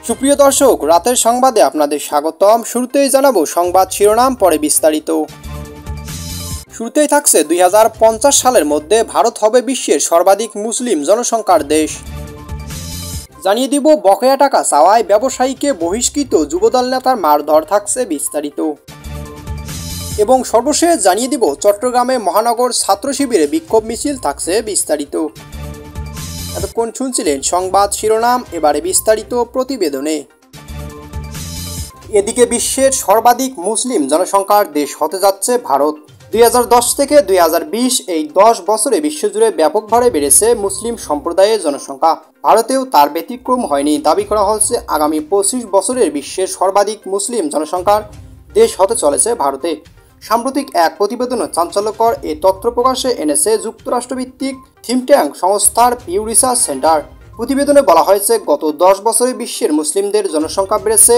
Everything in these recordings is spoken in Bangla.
সুপ্রিয় দর্শক, রাতের সংবাদে আপনাদের স্বাগতম। শুরুতেই জানাবো সংবাদ শিরোনাম, পরে বিস্তারিত। শুরুতেই থাকছে 2050 সালের মধ্যে ভারত হবে বিশ্বের সর্বাধিক মুসলিম জনসংখ্যার দেশ। জানিয়ে দিব বকেয়া টাকা চাওয়ায় ব্যবসায়ীকে বহিষ্কৃত যুবদল নেতার মারধর, থাকছে বিস্তারিত। এবং সর্বশেষ জানিয়ে দিব চট্টগ্রামে মহানগর ছাত্র শিবিরে বিক্ষোভ মিছিল, থাকছে বিস্তারিত। এতক্ষণ শুনছিলেন সংবাদ শিরোনাম, এবারে বিস্তারিত প্রতিবেদনে। এদিকে বিশ্বের সর্বাধিক মুসলিম জনসংখ্যার দেশ হতে যাচ্ছে ভারত। 2010 থেকে 2020 এই 10 বছরে বিশ্বজুড়ে ব্যাপকভাবে বেড়েছে মুসলিম সম্প্রদায়ের জনসংখ্যা। ভারতেও তার ব্যতিক্রম হয়নি। দাবি করা হচ্ছে আগামী 25 বছরের বিশ্বের সর্বাধিক মুসলিম জনসংখ্যার দেশ হতে চলেছে ভারতে। সাম্প্রতিক এক প্রতিবেদনে চাঞ্চল্যকর এই তথ্য প্রকাশে এনেছে যুক্তরাষ্ট্রভিত্তিক থিঙ্কট্যাঙ্ক সংস্থার পিউ রিসার্চ সেন্টার। প্রতিবেদনে বলা হয়েছে গত 10 বছরে বিশ্বের মুসলিমদের জনসংখ্যা বেড়েছে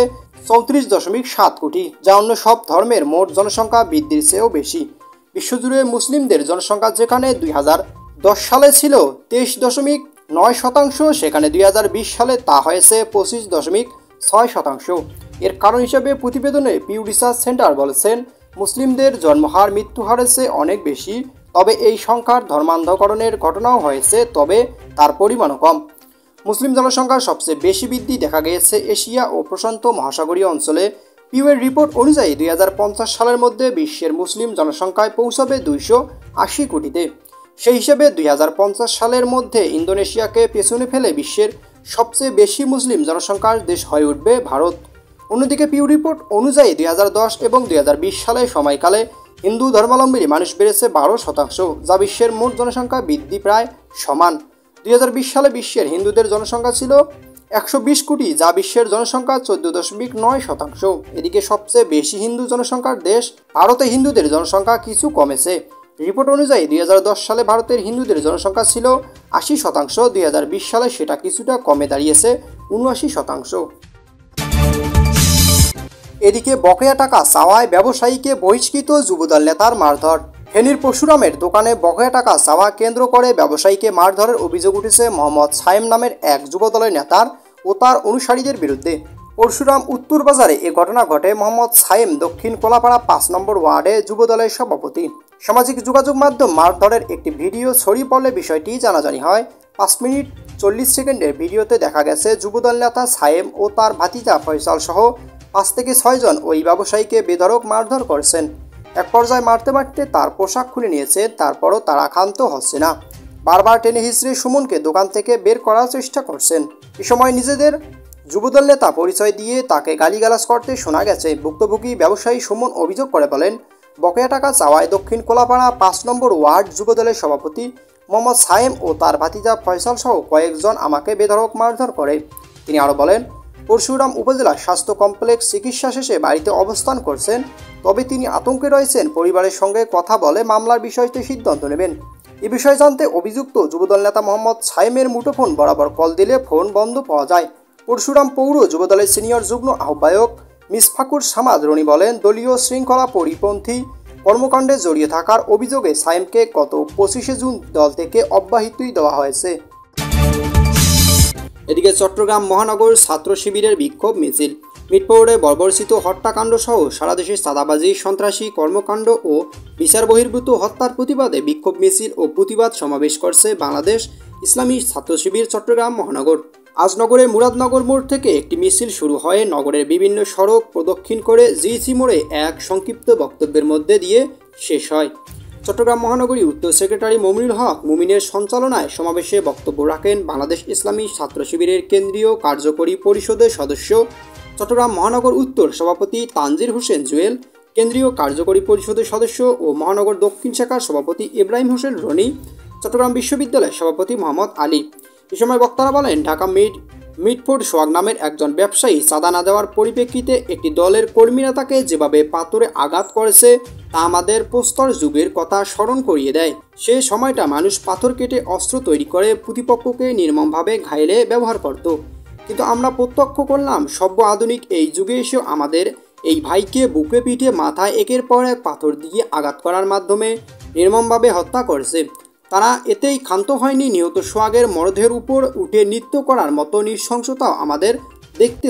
34.7 কোটি, যা অন্য সব ধর্মের মোট জনসংখ্যা বৃদ্ধির চেয়েও বেশি। বিশ্বজুড়ে মুসলিমদের জনসংখ্যা যেখানে 2010 সালে ছিল 23.9%, সেখানে 2020 সালে তা হয়েছে 25.6%। এর কারণ হিসেবে প্রতিবেদনে পিউ রিসার্চ সেন্টার বলেছেন, মুসলিমদের জন্মহার মৃত্যুহারের চেয়ে অনেক বেশি, তবে এই সংখ্যার ধর্মান্ধকরণের ঘটনাও হয়েছে, তবে তার পরিমাণও কম। মুসলিম জনসংখ্যার সবচেয়ে বেশি বৃদ্ধি দেখা গিয়েছে এশিয়া ও প্রশান্ত মহাসাগরীয় অঞ্চলে। পিউয়ের রিপোর্ট অনুযায়ী 2050 সালের মধ্যে বিশ্বের মুসলিম জনসংখ্যায় পৌঁছাবে 280 কোটিতে। সেই হিসেবে 2050 সালের মধ্যে ইন্দোনেশিয়াকে পেছনে ফেলে বিশ্বের সবচেয়ে বেশি মুসলিম জনসংখ্যার দেশ হয়ে উঠবে ভারত। অন্যদিকে পিউ রিপোর্ট অনুযায়ী 2010 এবং 2020 সালের সময়কালে হিন্দু ধর্মাবলম্বী মানুষ বেড়েছে 12%, যা বিশ্বের মোট জনসংখ্যা বৃদ্ধি প্রায় সমান। 2020 সালে বিশ্বের হিন্দুদের জনসংখ্যা ছিল 120 কোটি, যা বিশ্বের জনসংখ্যা 14.9%। এদিকে সবচেয়ে বেশি হিন্দু জনসংখ্যার দেশ ভারতে হিন্দুদের জনসংখ্যা কিছু কমেছে। রিপোর্ট অনুযায়ী 2010 সালে ভারতের হিন্দুদের জনসংখ্যা ছিল 80%, 2020 সালে সেটা কিছুটা কমে দাঁড়িয়েছে 79%। এদিকে বকেয়া টাকা চাওয়ায় ব্যবসায়ীকে বহিষ্কৃত যুবদল নেতার মারধর। ফেনীর পরশুরামের দোকানে বকেয়া টাকা চাওয়া কেন্দ্র করে ব্যবসায়ীকে মারধরের অভিযোগ উঠেছে মোহাম্মদ সায়েম নামের এক যুবদলের নেতার ও তার অনুসারীদের বিরুদ্ধে। পরশুরাম উত্তর বাজারে এ ঘটনা ঘটে। মোহাম্মদ সায়েম দক্ষিণ কোলাপাড়া 5 নম্বর ওয়ার্ডে যুবদলের সভাপতি। সামাজিক যোগাযোগ মাধ্যম মারধরের একটি ভিডিও ছড়িয়ে পড়লে বিষয়টি জানাজানি হয়। 5 মিনিট 40 সেকেন্ডের ভিডিওতে দেখা গেছে যুবদল নেতা সায়েম ও তার ভাতিজা ফয়সাল সহ 5 থেকে 6 জন ওই ব্যবসায়ীকে বেধড়ক মারধর করছেন। এক পর্যায়ে মারতে মারতে তার পোশাক খুলে নিয়েছে, তারপরও তারা ক্ষান্ত হচ্ছে না। বারবার টেনে হিঁচড়ে সুমনকে দোকান থেকে বের করার চেষ্টা করছেন। এ সময় নিজেদের যুবদল নেতা পরিচয় দিয়ে তাকে গালিগালাজ করতে শোনা গেছে। ভুক্তভোগী ব্যবসায়ী সুমন অভিযোগ করে বলেন, বকেয়া টাকা চাওয়ায় দক্ষিণ কোলাপাড়া 5 নম্বর ওয়ার্ড যুবদলের সভাপতি মোহাম্মদ সায়েম ও তার ভাতিজা ফয়সাল সহ কয়েকজন আমাকে বেধড়ক মারধর করে। তিনি আরও বলেন, পরশুরাম উপজেলা স্বাস্থ্য কমপ্লেক্স চিকিৎসা শেষে বাড়িতে অবস্থান করছেন, তবে তিনি আতঙ্কে রয়েছেন। পরিবারের সঙ্গে কথা বলে মামলার বিষয়টি সিদ্ধান্ত নেবেন। এ বিষয়ে জানতে অভিযুক্ত যুবদল নেতা মোহাম্মদ সায়েমের মুঠোফোন বরাবর কল দিলে ফোন বন্ধ পাওয়া যায়। পরশুরাম পৌর যুবদলের সিনিয়র যুগ্ম আহ্বায়ক মিসফাকুর সামাদ রনি বলেন, দলীয় শৃঙ্খলা পরিপন্থী কর্মকাণ্ডে জড়িয়ে থাকার অভিযোগে সায়েমকে গত 25শে জুন দল থেকে অব্যাহতি দেওয়া হয়েছে। এদিকে চট্টগ্রাম মহানগর ছাত্র শিবিরের বিক্ষোভ মিছিল। মিটপৌরে বর্বরচিত হত্যাকাণ্ড সহ সারা দেশে চাঁদাবাজি, সন্ত্রাসী কর্মকাণ্ড ও বিচার বহির্ভূত হত্যার প্রতিবাদে বিক্ষোভ মিছিল ও প্রতিবাদ সমাবেশ করছে বাংলাদেশ ইসলামী ছাত্র শিবির চট্টগ্রাম মহানগর। আজ নগরের মুরাদনগর মোড় থেকে একটি মিছিল শুরু হয়ে নগরের বিভিন্ন সড়ক প্রদক্ষিণ করে জিসি মোড়ে এক সংক্ষিপ্ত বক্তব্যের মধ্যে দিয়ে শেষ হয়। চট্টগ্রাম মহানগরী উত্তর সেক্রেটারি মমিনুল হক মুমিনের সঞ্চালনায় সমাবেশে বক্তব্য রাখেন বাংলাদেশ ইসলামী ছাত্র শিবিরের কেন্দ্রীয় কার্যকরী পরিষদের সদস্য, চট্টগ্রাম মহানগর উত্তর সভাপতি তানজির হোসেন জুয়েল, কেন্দ্রীয় কার্যকরী পরিষদের সদস্য ও মহানগর দক্ষিণ শাখার সভাপতি ইব্রাহিম হোসেন রনি, চট্টগ্রাম বিশ্ববিদ্যালয়ের সভাপতি মোহাম্মদ আলী। এ সময় বক্তারা বলেন, ঢাকা মিটফোর্ড সোহাগ নামের একজন ব্যবসায়ী চাঁদা না দেওয়ার পরিপ্রেক্ষিতে একটি দলের কর্মীরা তাকে যেভাবে পাথরে আঘাত করেছে তা আমাদের প্রস্তর যুগের কথা স্মরণ করিয়ে দেয়। সে সময়টা মানুষ পাথর কেটে অস্ত্র তৈরি করে প্রতিপক্ষকে নির্মমভাবে ঘায়েলে ব্যবহার করত, কিন্তু আমরা প্রত্যক্ষ করলাম সভ্য আধুনিক এই যুগে এসেও আমাদের এই ভাইকে বুকে পিঠে মাথায় একের পর এক পাথর দিয়ে আঘাত করার মাধ্যমে নির্মমভাবে হত্যা করেছে। তারা এতেই ক্ষান্ত হয়নি। নিহত সোহাগের মরদেহের উপর উঠে নৃত্য করার মতো নৃশংসতাও আমাদের দেখতে